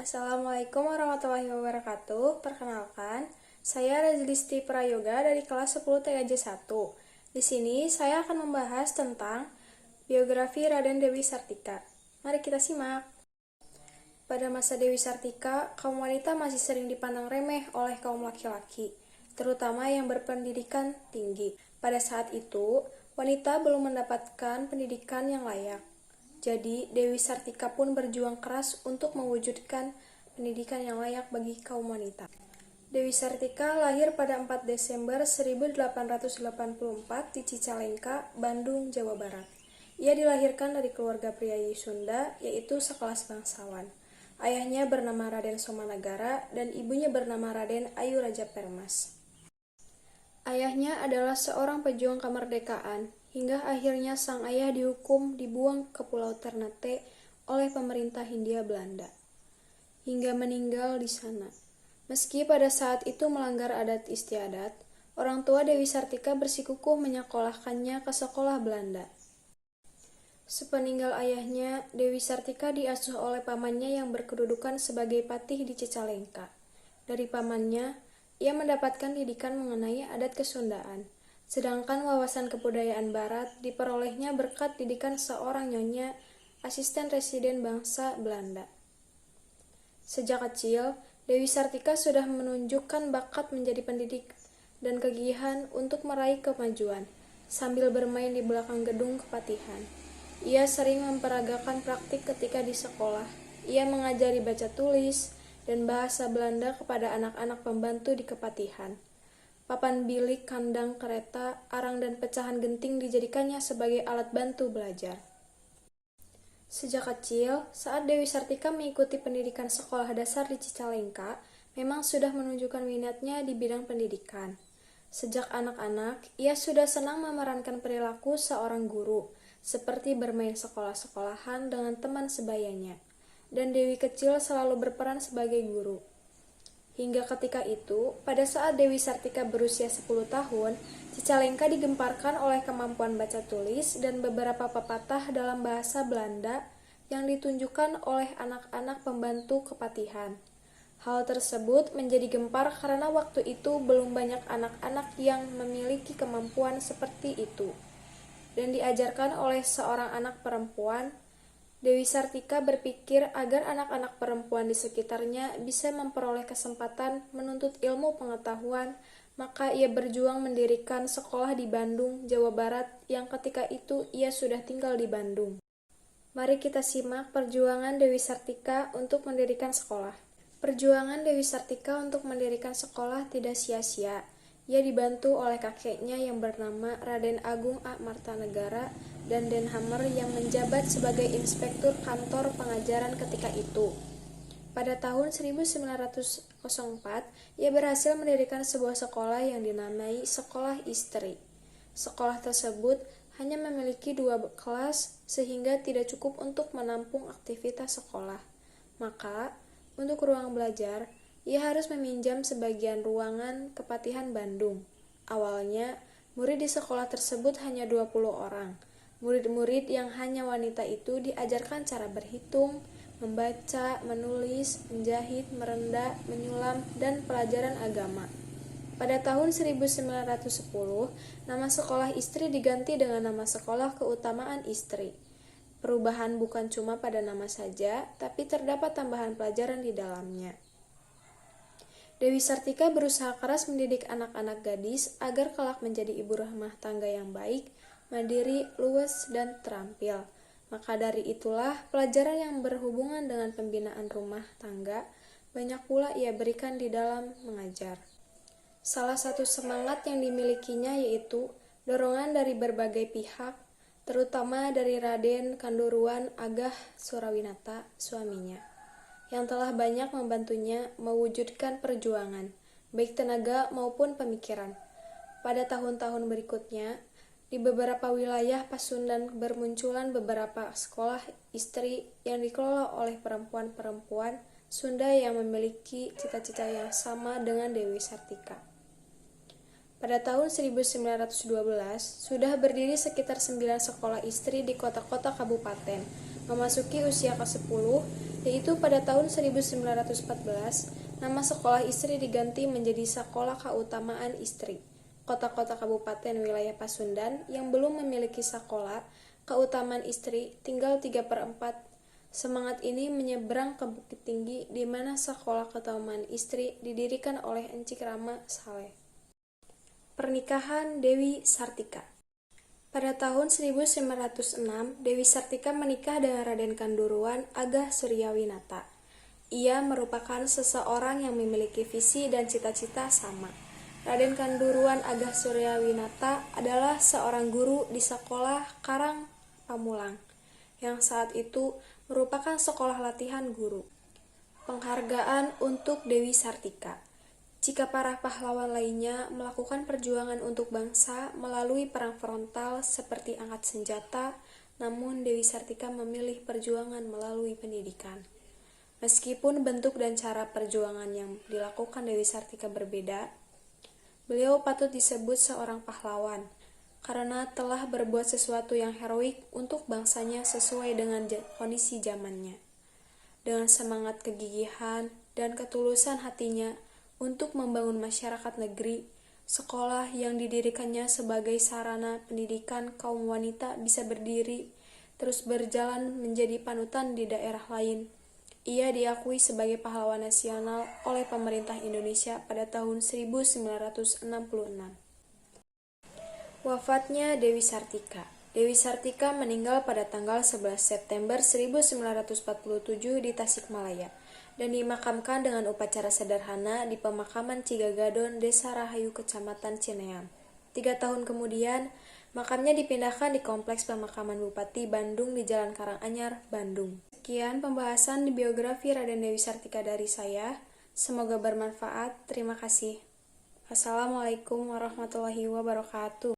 Assalamualaikum warahmatullahi wabarakatuh. Perkenalkan, saya Rezlisti Prayoga dari kelas 10 TKJ 1. Di sini saya akan membahas tentang biografi Raden Dewi Sartika. Mari kita simak. Pada masa Dewi Sartika, kaum wanita masih sering dipandang remeh oleh kaum laki-laki, terutama yang berpendidikan tinggi. Pada saat itu, wanita belum mendapatkan pendidikan yang layak. Jadi, Dewi Sartika pun berjuang keras untuk mewujudkan pendidikan yang layak bagi kaum wanita. Dewi Sartika lahir pada 4 Desember 1884 di Cicalengka, Bandung, Jawa Barat. Ia dilahirkan dari keluarga priayi Sunda, yaitu sekelas bangsawan. Ayahnya bernama Raden Somanagara dan ibunya bernama Raden Ayu Raja Permas. Ayahnya adalah seorang pejuang kemerdekaan, hingga akhirnya sang ayah dihukum dibuang ke Pulau Ternate oleh pemerintah Hindia Belanda, hingga meninggal di sana. Meski pada saat itu melanggar adat istiadat, orang tua Dewi Sartika bersikukuh menyekolahkannya ke sekolah Belanda. Sepeninggal ayahnya, Dewi Sartika diasuh oleh pamannya yang berkedudukan sebagai patih di Cicalengka. Dari pamannya, ia mendapatkan didikan mengenai adat kesundaan, sedangkan wawasan kebudayaan barat diperolehnya berkat didikan seorang nyonya, asisten residen bangsa Belanda. Sejak kecil, Dewi Sartika sudah menunjukkan bakat menjadi pendidik dan kegigihan untuk meraih kemajuan, sambil bermain di belakang gedung kepatihan. Ia sering memperagakan praktik ketika di sekolah. Ia mengajari baca tulis dan bahasa Belanda kepada anak-anak pembantu di kepatihan. Papan bilik, kandang kereta, arang dan pecahan genting dijadikannya sebagai alat bantu belajar. Sejak kecil, saat Dewi Sartika mengikuti pendidikan sekolah dasar di Cicalengka, memang sudah menunjukkan minatnya di bidang pendidikan. Sejak anak-anak, ia sudah senang memerankan perilaku seorang guru, seperti bermain sekolah-sekolahan dengan teman sebayanya. Dan Dewi kecil selalu berperan sebagai guru. Hingga ketika itu, pada saat Dewi Sartika berusia 10 tahun, Cicalengka digemparkan oleh kemampuan baca tulis dan beberapa pepatah dalam bahasa Belanda yang ditunjukkan oleh anak-anak pembantu kepatihan. Hal tersebut menjadi gempar karena waktu itu belum banyak anak-anak yang memiliki kemampuan seperti itu. Dan diajarkan oleh seorang anak perempuan, Dewi Sartika berpikir agar anak-anak perempuan di sekitarnya bisa memperoleh kesempatan menuntut ilmu pengetahuan, maka ia berjuang mendirikan sekolah di Bandung, Jawa Barat, yang ketika itu ia sudah tinggal di Bandung. Mari kita simak perjuangan Dewi Sartika untuk mendirikan sekolah. Perjuangan Dewi Sartika untuk mendirikan sekolah tidak sia-sia. Ia dibantu oleh kakeknya yang bernama Raden Agung A. Martanegara dan Den Hammer yang menjabat sebagai inspektur kantor pengajaran ketika itu. Pada tahun 1904, ia berhasil mendirikan sebuah sekolah yang dinamai Sekolah Istri. Sekolah tersebut hanya memiliki 2 kelas sehingga tidak cukup untuk menampung aktivitas sekolah. Maka, untuk ruang belajar, ia harus meminjam sebagian ruangan kepatihan Bandung. Awalnya, murid di sekolah tersebut hanya 20 orang. Murid-murid yang hanya wanita itu diajarkan cara berhitung, membaca, menulis, menjahit, merenda, menyulam, dan pelajaran agama. Pada tahun 1910, nama sekolah istri diganti dengan nama Sekolah Keutamaan Istri. Perubahan bukan cuma pada nama saja, tapi terdapat tambahan pelajaran di dalamnya. Dewi Sartika berusaha keras mendidik anak-anak gadis agar kelak menjadi ibu rumah tangga yang baik, mandiri, luwes, dan terampil. Maka dari itulah, pelajaran yang berhubungan dengan pembinaan rumah tangga banyak pula ia berikan di dalam mengajar. Salah satu semangat yang dimilikinya yaitu dorongan dari berbagai pihak, terutama dari Raden Kanduruan Agah Surawinata, suaminya, yang telah banyak membantunya mewujudkan perjuangan, baik tenaga maupun pemikiran. Pada tahun-tahun berikutnya, di beberapa wilayah Pasundan bermunculan beberapa sekolah istri yang dikelola oleh perempuan-perempuan Sunda yang memiliki cita-cita yang sama dengan Dewi Sartika. Pada tahun 1912, sudah berdiri sekitar 9 sekolah istri di kota-kota kabupaten. memasuki usia ke-10, yaitu pada tahun 1914, nama sekolah istri diganti menjadi Sekolah Keutamaan Istri. Kota-kota kabupaten wilayah Pasundan yang belum memiliki sekolah keutamaan istri tinggal 3/4. Semangat ini menyeberang ke Bukit Tinggi di mana Sekolah Keutamaan Istri didirikan oleh Encik Rama Saleh. Pernikahan Dewi Sartika. Pada tahun 1906, Dewi Sartika menikah dengan Raden Kanduruan Agah Suryawinata. Ia merupakan seseorang yang memiliki visi dan cita-cita sama. Raden Kanduruan Agah Suryawinata adalah seorang guru di Sekolah Karang Pamulang, yang saat itu merupakan sekolah latihan guru. Penghargaan untuk Dewi Sartika. Jika para pahlawan lainnya melakukan perjuangan untuk bangsa melalui perang frontal seperti angkat senjata, namun Dewi Sartika memilih perjuangan melalui pendidikan. Meskipun bentuk dan cara perjuangan yang dilakukan Dewi Sartika berbeda, beliau patut disebut seorang pahlawan karena telah berbuat sesuatu yang heroik untuk bangsanya sesuai dengan kondisi zamannya. Dengan semangat kegigihan dan ketulusan hatinya untuk membangun masyarakat negeri, sekolah yang didirikannya sebagai sarana pendidikan kaum wanita bisa berdiri, terus berjalan menjadi panutan di daerah lain. Ia diakui sebagai pahlawan nasional oleh pemerintah Indonesia pada tahun 1966. Wafatnya Dewi Sartika. Dewi Sartika meninggal pada tanggal 11 September 1947 di Tasikmalaya dan dimakamkan dengan upacara sederhana di pemakaman Cigagadon, Desa Rahayu, Kecamatan Cineam. 3 tahun kemudian, makamnya dipindahkan di Kompleks Pemakaman Bupati Bandung di Jalan Karanganyar, Bandung. Sekian pembahasan di biografi Raden Dewi Sartika dari saya. Semoga bermanfaat. Terima kasih. Wassalamualaikum warahmatullahi wabarakatuh.